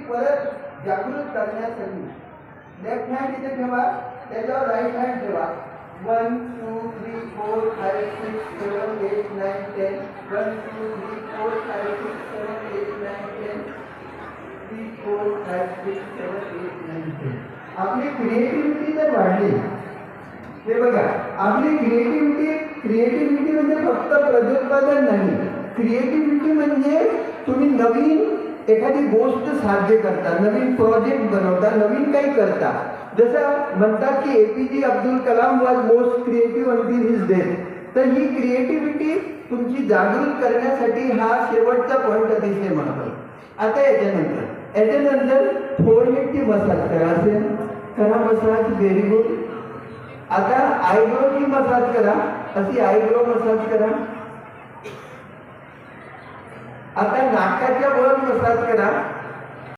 परत जागृत करण्यासाठी लेफ्ट हँड इथे ठेवा, त्याच्यावर राईट हँड ठेवा. 1 2 3 4 5 6 7 8 9 10. 1 2 3 4 5 6 7 8 9 10. 3 4 5 6 7 8 9 10. आपली क्रिएटिव्हिटी तर वाढली. हे बघा, आपली क्रिएटिव्हिटी म्हणजे फक्त प्रजोत्पादन नाही. क्रिएटिव्हिटी म्हणजे तुम्ही नवीन एखादी गोष्ट साध्य करता, नवीन प्रोजेक्ट बनवता, नवीन काही करता. जसं म्हणतात की APJ Abdul Kalam was most creative until his death. तर ही क्रिएटिव्हिटी तुमची जागृत करण्यासाठी हा शेवटचा पॉईंट अतिशय महत्त्वाचा. आता याच्यानंतर फोरहेडची मसाज करा. असेल करा मसाज, व्हेरी गुड. आता आयब्रोची मसाज करा, अशी आयब्रो मसाज करा. आता नाकाच्या वर मसाज करा.